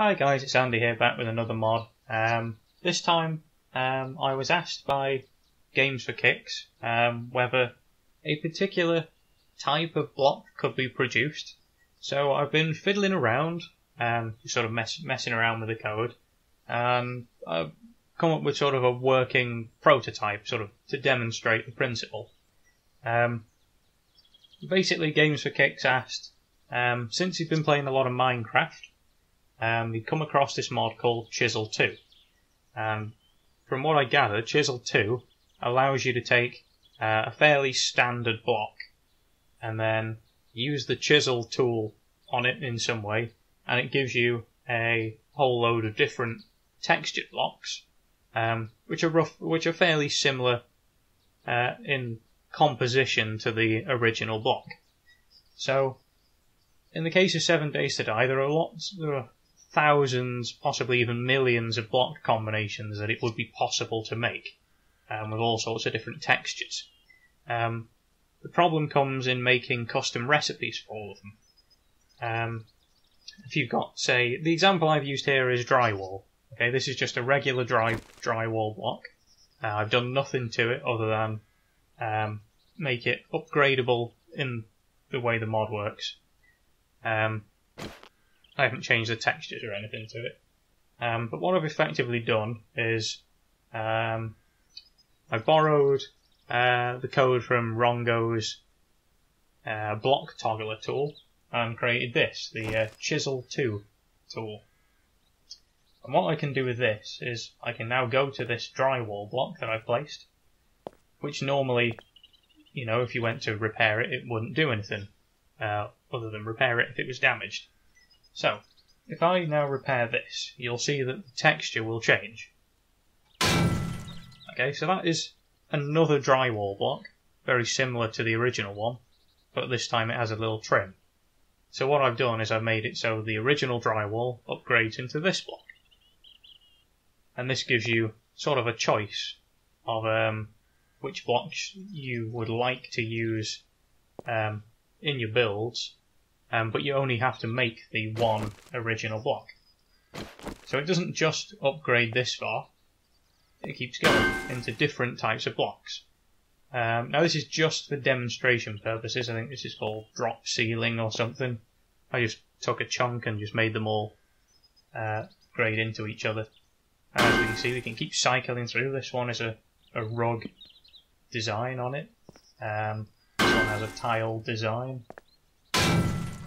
Hi guys, it's Andy here, back with another mod. This time I was asked by Games for Kicks whether a particular type of block could be produced. So I've been fiddling around, sort of messing around with the code, and I've come up with sort of a working prototype, sort of to demonstrate the principle. Basically, Games for Kicks asked, since he's been playing a lot of Minecraft, he'd come across this mod called Chisel 2. From what I gather, Chisel 2 allows you to take a fairly standard block and then use the chisel tool on it in some way, and it gives you a whole load of different textured blocks, which are fairly similar in composition to the original block. So, in the case of 7 Days to Die, there are thousands, possibly even millions of block combinations that it would be possible to make, with all sorts of different textures. The problem comes in making custom recipes for all of them. If you've got, say, the example I've used here is drywall. Okay, this is just a regular drywall block. I've done nothing to it other than make it upgradable in the way the mod works. I haven't changed the textures or anything to it. But what I've effectively done is I borrowed the code from Rongo's blocktoggler tool and created this, the Chisel 2 tool. And what I can do with this is I can now go to this drywall block that I've placed, which normally, you know, if you went to repair it, it wouldn't do anything other than repair it if it was damaged. So, if I now repair this, you'll see that the texture will change. Okay, so that is another drywall block, very similar to the original one, but this time it has a little trim. So what I've done is I've made it so the original drywall upgrades into this block. And this gives you sort of a choice of which blocks you would like to use in your builds, but you only have to make the one original block. So it doesn't just upgrade this far, it keeps going into different types of blocks. Now this is just for demonstration purposes. I think this is called drop ceiling or something. I just took a chunk and just made them all grade into each other. And as we can see, we can keep cycling through. This one is a rug design on it. This one has a tile design.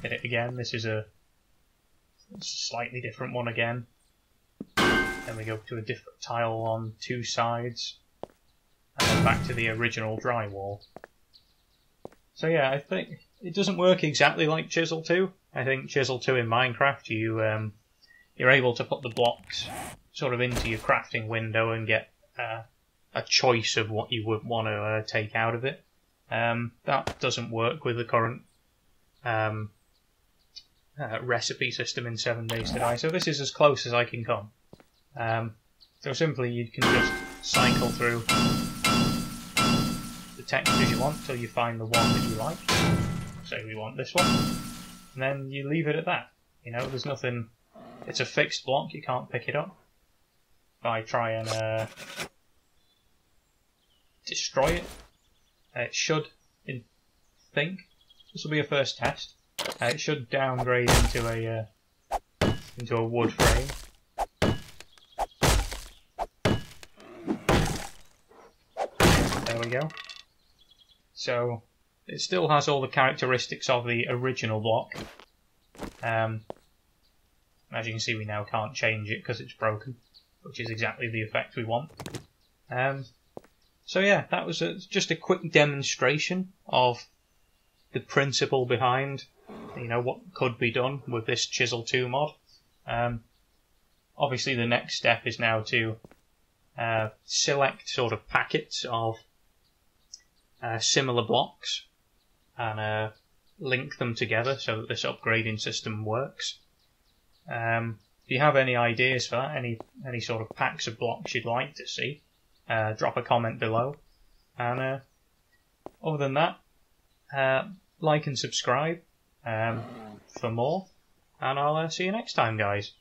Hit it again. This is a slightly different one again. Then we go to a different tile on two sides, and then back to the original drywall. So yeah, I think it doesn't work exactly like Chisel 2. I think Chisel 2 in Minecraft, you're able to put the blocks sort of into your crafting window and get a choice of what you would want to take out of it. That doesn't work with the current recipe system in 7 Days to Die, so this is as close as I can come. So simply you can just cycle through the textures you want till you find the one that you like. Say we want this one, and then you leave it at that. You know, there's nothing, it's a fixed block, you can't pick it up. If I try and destroy it, it should, this will be a first test. It should downgrade into a wood frame. There we go. So it still has all the characteristics of the original block. As you can see, we now can't change it because it's broken, which is exactly the effect we want. So yeah, that was just a quick demonstration of the principle behind, you know, what could be done with this Chisel 2 mod. Obviously the next step is now to select sort of packets of similar blocks and link them together so that this upgrading system works. If you have any ideas for that, any sort of packs of blocks you'd like to see, drop a comment below. And other than that, like and subscribe for more, and I'll see you next time, guys.